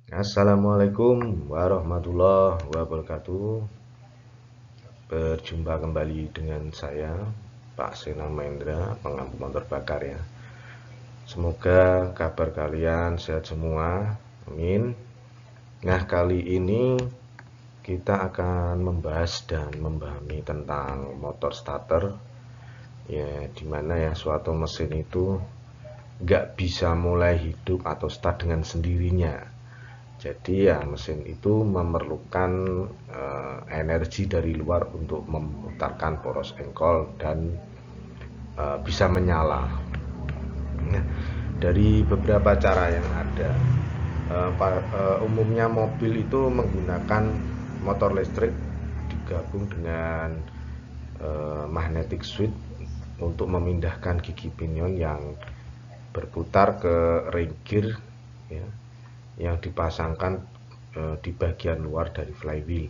Assalamualaikum warahmatullahi wabarakatuh. Berjumpa kembali dengan saya, Pak Sena Mahendra, pengampu motor bakar ya. Semoga kabar kalian sehat semua. Amin. Nah, kali ini kita akan membahas dan memahami tentang motor starter. Ya, dimana ya suatu mesin itu nggak bisa mulai hidup atau start dengan sendirinya. Jadi ya mesin itu memerlukan energi dari luar untuk memutarkan poros engkol dan bisa menyala. Nah, dari beberapa cara yang ada, umumnya mobil itu menggunakan motor listrik digabung dengan magnetic switch untuk memindahkan gigi pinion yang berputar ke ring gear ya, yang dipasangkan di bagian luar dari flywheel.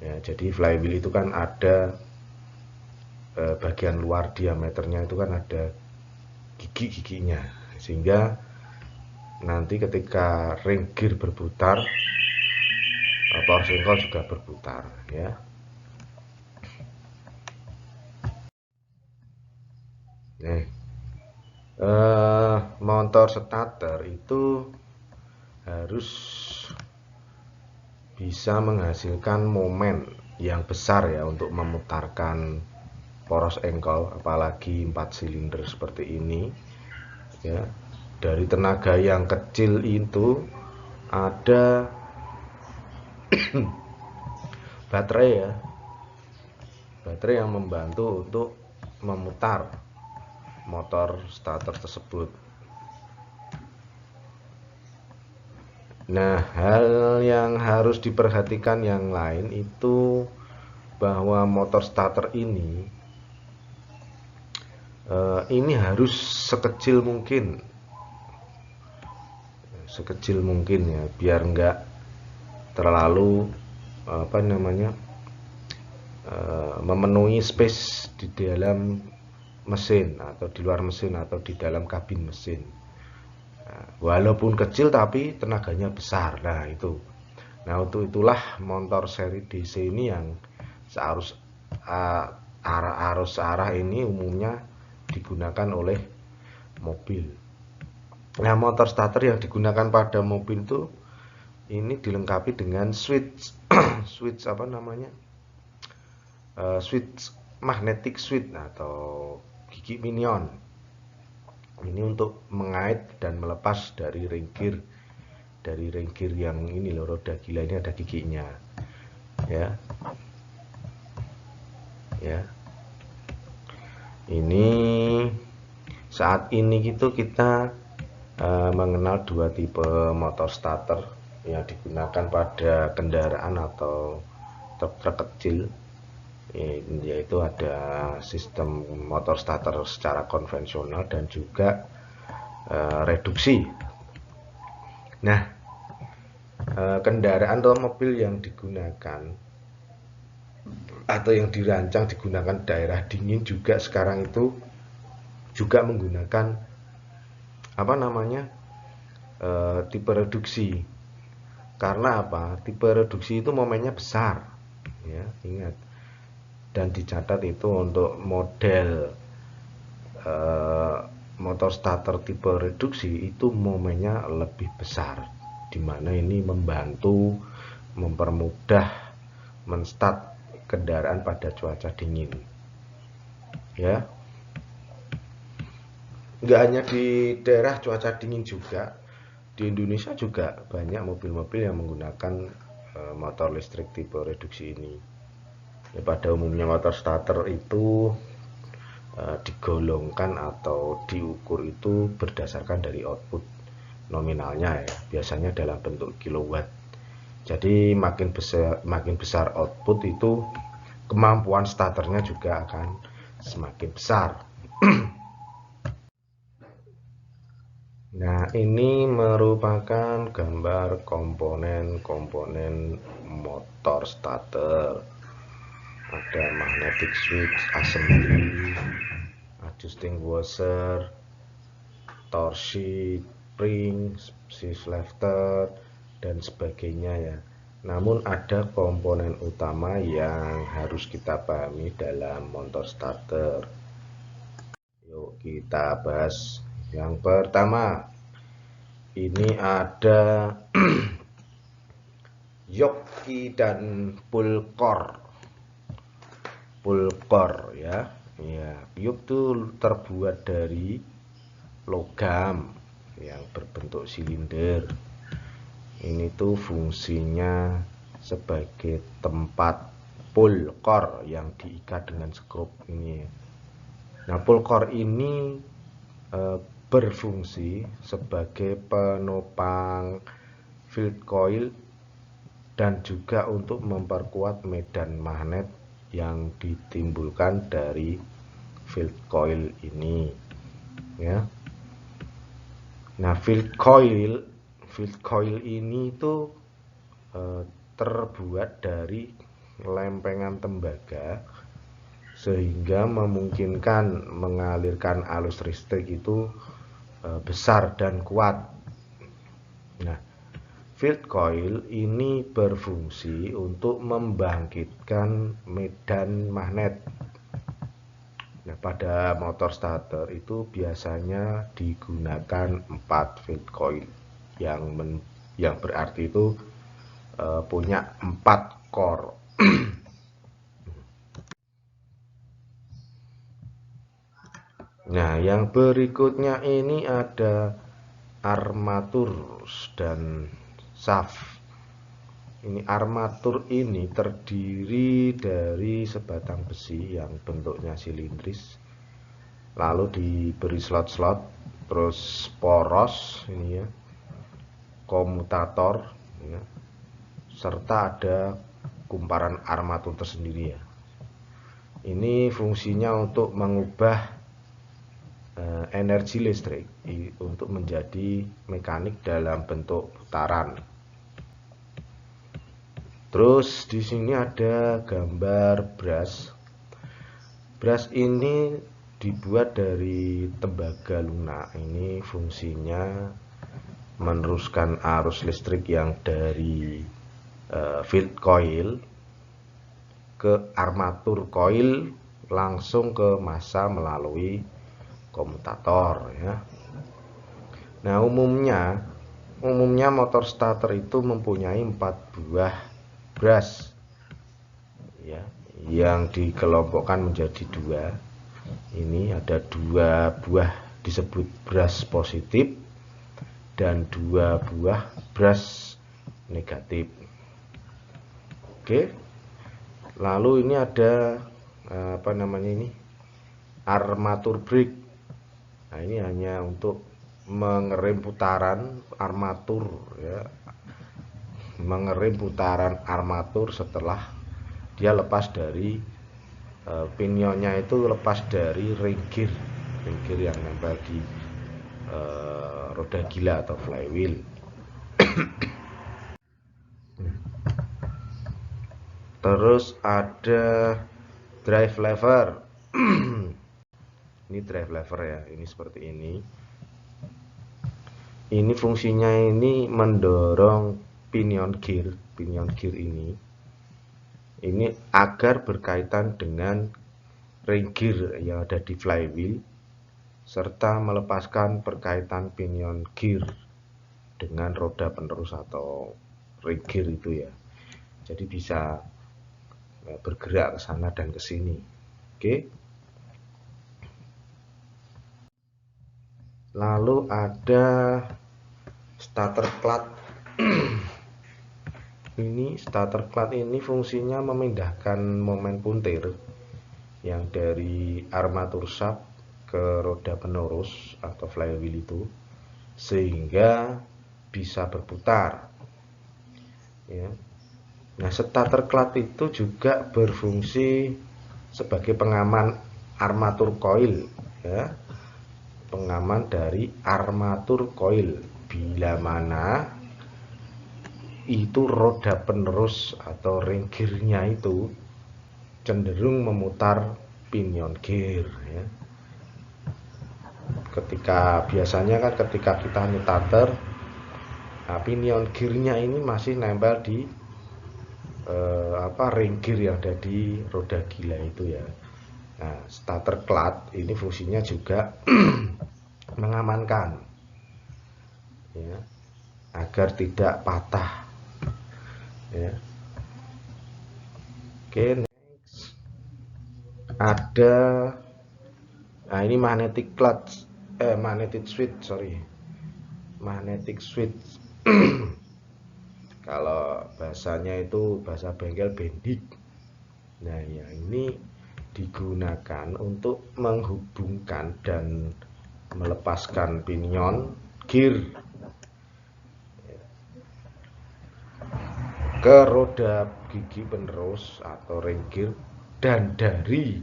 Ya, jadi flywheel itu kan ada bagian luar diameternya itu kan ada gigi-giginya, sehingga nanti ketika ring gear berputar, power sengkol juga berputar ya. Nih, motor starter itu harus bisa menghasilkan momen yang besar ya untuk memutarkan poros engkol, apalagi 4 silinder seperti ini ya. Dari tenaga yang kecil itu ada baterai ya, baterai yang membantu untuk memutar motor starter tersebut. Nah, hal yang harus diperhatikan yang lain itu bahwa motor starter ini harus sekecil mungkin ya, biar enggak terlalu memenuhi space di dalam mesin atau di luar mesin atau di dalam kabin mesin. Nah, walaupun kecil tapi tenaganya besar. Nah, itu. Nah, untuk itulah motor seri DC ini yang searus arus arah ini umumnya digunakan oleh mobil. Nah, motor starter yang digunakan pada mobil itu ini dilengkapi dengan switch switch apa namanya? Switch magnetic switch atau gigi pinion. Ini untuk mengait dan melepas dari ring gear yang ini loh, roda gila ini ada giginya. Ya. Ya. Ini saat ini gitu kita mengenal dua tipe motor starter yang digunakan pada kendaraan atau truk kecil, yaitu ada sistem motor starter secara konvensional dan juga reduksi. Nah, kendaraan atau mobil yang digunakan atau yang dirancang digunakan daerah dingin juga sekarang itu juga menggunakan apa namanya tipe reduksi. Karena apa? Tipe reduksi itu momennya besar, ya ingat. Dan dicatat itu untuk model motor starter tipe reduksi itu momennya lebih besar, dimana ini membantu mempermudah menstart kendaraan pada cuaca dingin. Ya, nggak hanya di daerah cuaca dingin juga, di Indonesia juga banyak mobil-mobil yang menggunakan motor listrik tipe reduksi ini. Ya, pada umumnya motor starter itu digolongkan atau diukur itu berdasarkan dari output nominalnya ya, biasanya dalam bentuk kilowatt. Jadi makin besar output itu kemampuan starternya juga akan semakin besar. Nah, ini merupakan gambar komponen-komponen motor starter. Ada magnetic switch, assembly, adjusting washer, torque, spring, shift lifter, dan sebagainya ya. Namun ada komponen utama yang harus kita pahami dalam motor starter. Yuk kita bahas. Yang pertama, ini ada yoki dan pulkor. Pulkor ya. Ya, yok itu terbuat dari logam yang berbentuk silinder. Ini tuh fungsinya sebagai tempat pulkor yang diikat dengan skrup ini. Nah, pulkor ini berfungsi sebagai penopang field coil dan juga untuk memperkuat medan magnet yang ditimbulkan dari field coil ini ya. Nah, field coil ini tuh terbuat dari lempengan tembaga sehingga memungkinkan mengalirkan arus listrik itu besar dan kuat. Nah, field coil ini berfungsi untuk membangkitkan medan magnet. Nah, pada motor starter itu biasanya digunakan 4 field coil yang berarti itu punya 4 core. Nah, yang berikutnya ini ada armatur dan shaft. Ini armatur ini terdiri dari sebatang besi yang bentuknya silindris, lalu diberi slot-slot, terus poros ini ya, komutator ya, serta ada kumparan armatur tersendiri ya. Ini fungsinya untuk mengubah energi listrik untuk menjadi mekanik dalam bentuk putaran. Terus di sini ada gambar brush. Brush ini dibuat dari tembaga lunak. Ini fungsinya meneruskan arus listrik yang dari field coil ke armatur coil langsung ke massa melalui komutator ya. Nah, umumnya motor starter itu mempunyai 4 buah brush ya, yang dikelompokkan menjadi 2. Ini ada 2 buah disebut brush positif dan 2 buah brush negatif. Oke. Lalu ini ada apa namanya ini? Armatur brake. Nah, ini hanya untuk mengerem putaran armatur ya. Mengerem putaran armatur setelah dia lepas dari pinionnya itu lepas dari ring gear yang nempel di roda gila atau flywheel. Terus ada drive lever. Ini drive lever ya, ini seperti ini. Ini fungsinya ini mendorong pinion gear ini agar berkaitan dengan ring gear yang ada di flywheel serta melepaskan perkaitan pinion gear dengan roda penerus atau ring gear itu ya. Jadi bisa bergerak ke sana dan ke sini. Oke. Lalu ada starter clutch. Ini starter clutch ini fungsinya memindahkan momen puntir yang dari armatur shaft ke roda penerus atau flywheel itu sehingga bisa berputar ya. Nah, starter clutch itu juga berfungsi sebagai pengaman armatur coil ya, pengaman dari armatur coil bila mana itu roda penerus atau ring gear-nya itu cenderung memutar pinion gear ya. Biasanya kan ketika kita starter Nah, pinion gearnya ini masih nempel di ring gear yang ada di roda gila itu ya. Nah, starter clutch ini fungsinya juga mengamankan ya, agar tidak patah ya. Oke, next ada, nah ini magnetic clutch, magnetic switch, sorry, magnetic switch. Kalau bahasanya itu bahasa bengkel bendik. Nah ya, ini digunakan untuk menghubungkan dan melepaskan pinion gear ke roda gigi penerus atau ring gear, dan dari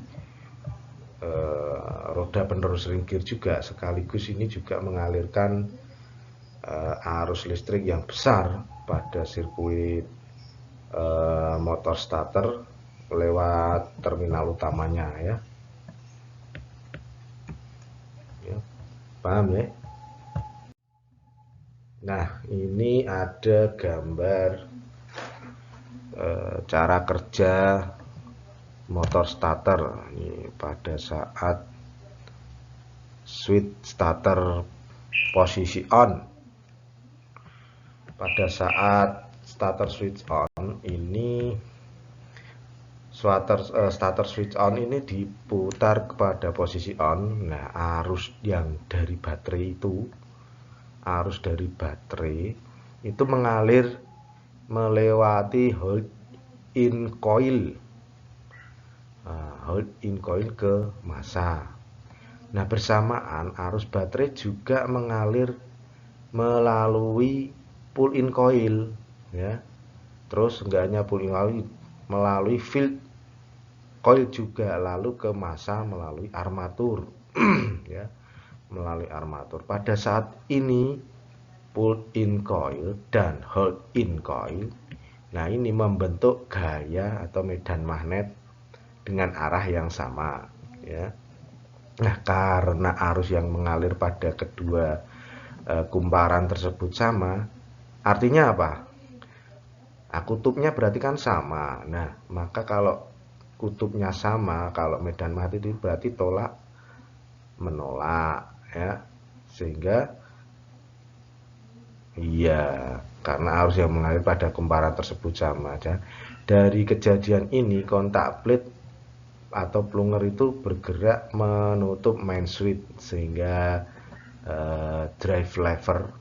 roda penerus ring gear juga sekaligus ini juga mengalirkan arus listrik yang besar pada sirkuit motor starter lewat terminal utamanya ya. Paham ya? Nah, ini ada gambar cara kerja motor starter ini pada saat switch starter posisi on. Pada saat starter switch on ini starter switch on ini diputar kepada posisi on. Nah, arus yang dari baterai itu mengalir melewati hold in coil. Hold in coil ke massa. Nah, bersamaan arus baterai juga mengalir melalui pull in coil ya. Terus enggak hanya pull in coil, melalui field coil juga, lalu ke massa melalui armatur ya, melalui armatur. Pada saat ini pull in coil dan hold in coil, nah ini membentuk gaya atau medan magnet dengan arah yang sama ya. Nah, karena arus yang mengalir pada kedua kumparan tersebut sama, artinya apa? Nah, kutubnya berarti kan sama. Nah, maka kalau kutubnya sama, kalau medan magnet itu berarti tolak menolak ya. Sehingga iya, karena arus yang mengalir pada kumparan tersebut sama aja. Dari kejadian ini kontak plate atau plunger itu bergerak menutup main switch, sehingga drive lever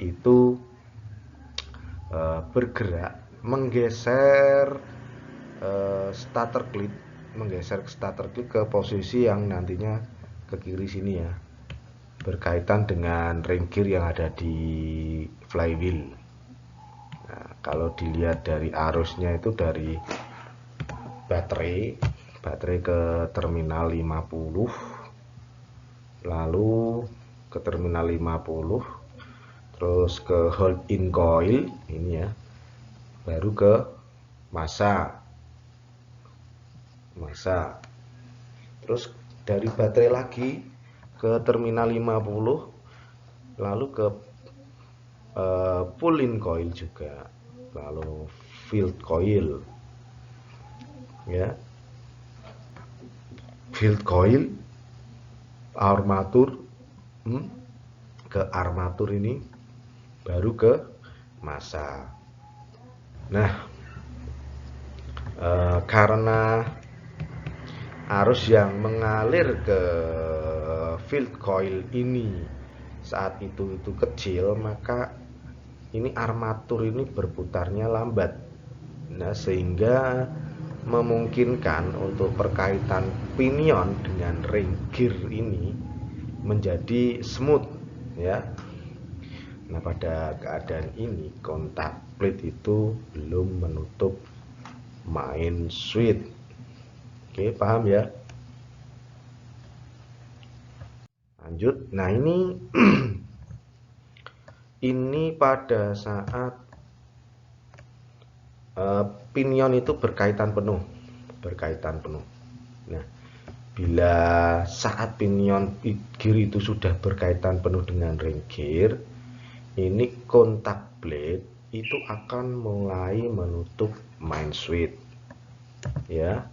itu bergerak menggeser starter clip ke posisi yang nantinya ke kiri sini ya, berkaitan dengan ring gear yang ada di flywheel. Nah, kalau dilihat dari arusnya itu dari baterai ke terminal 50, lalu ke terminal 50, terus ke hold in coil ini ya, baru ke massa, terus dari baterai lagi ke terminal 50, lalu ke pull in coil juga, lalu field coil ya, field coil, armatur, ke armatur ini, baru ke massa. Nah, karena arus yang mengalir ke field coil ini saat itu kecil, maka ini armatur ini berputarnya lambat. Nah, sehingga memungkinkan untuk perkaitan pinion dengan ring gear ini menjadi smooth ya. Nah, pada keadaan ini kontak plate itu belum menutup main switch. Oke, paham ya? Lanjut. Nah, ini ini pada saat pinion itu berkaitan penuh. Nah, bila saat pinion gear itu sudah berkaitan penuh dengan ring gear, ini kontak blade itu akan mulai menutup main switch ya.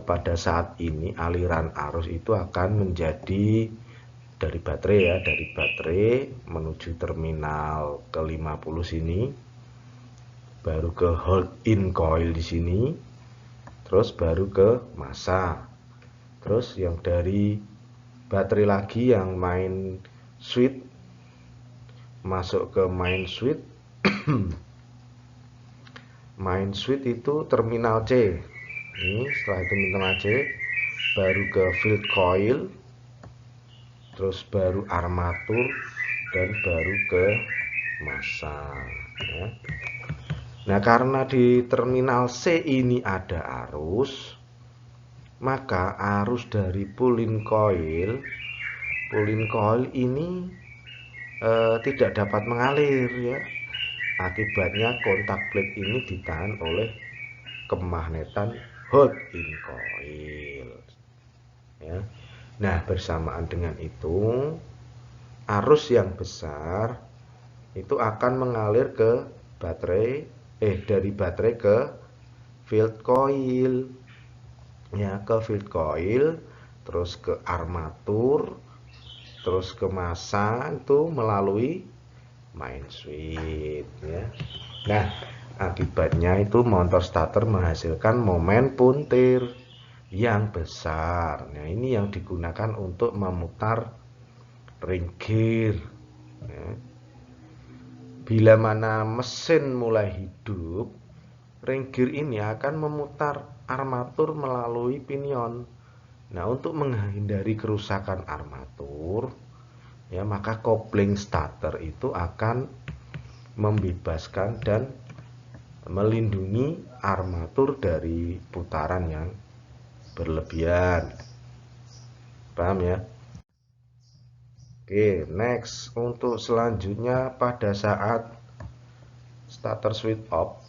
Pada saat ini aliran arus itu akan menjadi dari baterai ya, dari baterai menuju terminal ke 50 sini, baru ke hold in coil di sini, terus baru ke massa, terus yang dari baterai lagi yang main switch masuk ke main switch. Main switch itu terminal C. Ini setelah itu terminal C baru ke field coil, terus baru armatur, dan baru ke massa ya. Nah, karena di terminal C ini ada arus, maka arus dari pulling coil ini tidak dapat mengalir ya. Akibatnya kontak plate ini ditahan oleh kemagnetan hold in coil ya. Nah, bersamaan dengan itu arus yang besar itu akan mengalir ke baterai dari baterai ke field coil ya, ke field coil, terus ke armatur, terus ke massa itu melalui main switch ya. Nah, akibatnya itu motor starter menghasilkan momen puntir yang besar. Nah, ini yang digunakan untuk memutar ring gear ya. Bila mana mesin mulai hidup, ring gear ini akan memutar armatur melalui pinion. Nah, untuk menghindari kerusakan armatur ya, maka kopling starter itu akan membebaskan dan melindungi armatur dari putaran yang berlebihan. Paham ya? Oke, next untuk selanjutnya pada saat starter switch off.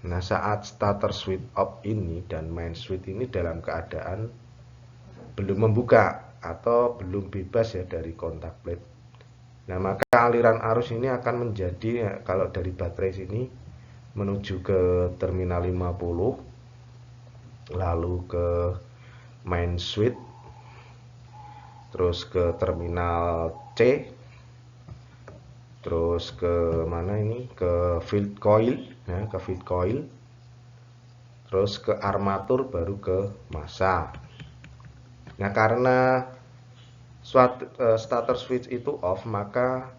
Nah, saat starter switch off ini dan main switch ini dalam keadaan belum membuka atau belum bebas ya dari kontak plate. Nah, maka aliran arus ini akan menjadi ya, kalau dari baterai sini menuju ke terminal 50, lalu ke main switch, terus ke terminal C, terus ke mana ini, ke field coil ya, ke field coil, terus ke armatur, baru ke massa. Nah, karena starter switch itu off, maka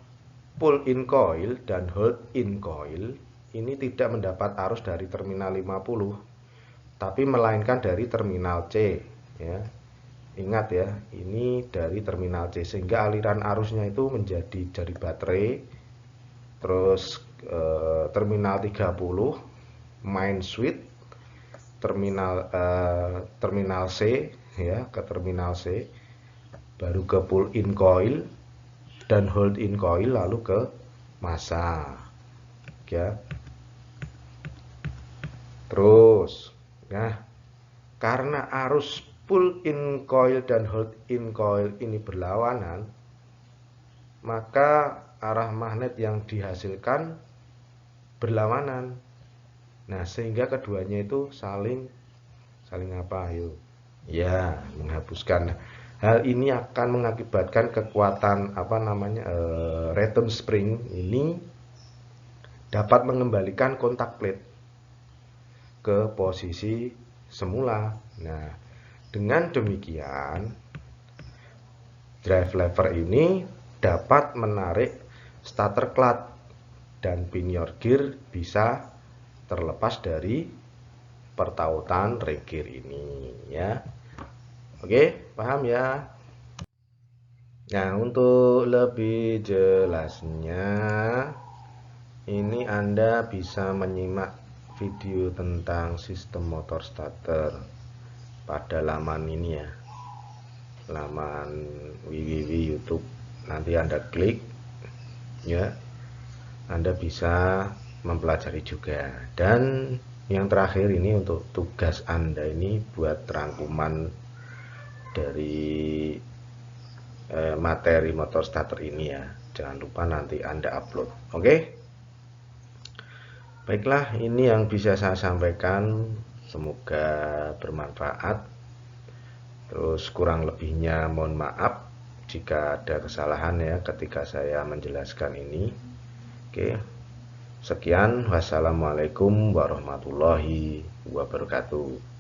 pull in coil dan hold in coil ini tidak mendapat arus dari terminal 50, tapi melainkan dari terminal C ya. Ingat ya, ini dari terminal C, sehingga aliran arusnya itu menjadi dari baterai, terus terminal 30 main switch, terminal C ya, ke terminal C, baru ke pull in coil dan hold in coil, lalu ke massa ya. Terus nah, karena arus pull in coil dan hold in coil ini berlawanan, maka arah magnet yang dihasilkan berlawanan. Nah, sehingga keduanya itu saling apa yuk ya, menghapuskan. Hal ini akan mengakibatkan kekuatan return spring ini dapat mengembalikan kontak plate ke posisi semula. Nah, dengan demikian drive lever ini dapat menarik starter clutch dan pinion gear bisa terlepas dari pertautan ring gear ini ya. Oke, paham ya? Nah, untuk lebih jelasnya ini Anda bisa menyimak video tentang sistem motor starter pada laman ini ya, laman www YouTube. Nanti Anda klik ya, Anda bisa mempelajari juga. Dan yang terakhir ini untuk tugas Anda ini buat rangkuman dari materi motor starter ini ya. jangan lupa nanti Anda upload. Oke? Baiklah, ini yang bisa saya sampaikan, semoga bermanfaat. Terus kurang lebihnya mohon maaf jika ada kesalahan ya ketika saya menjelaskan ini. Oke, sekian, wassalamualaikum warahmatullahi wabarakatuh.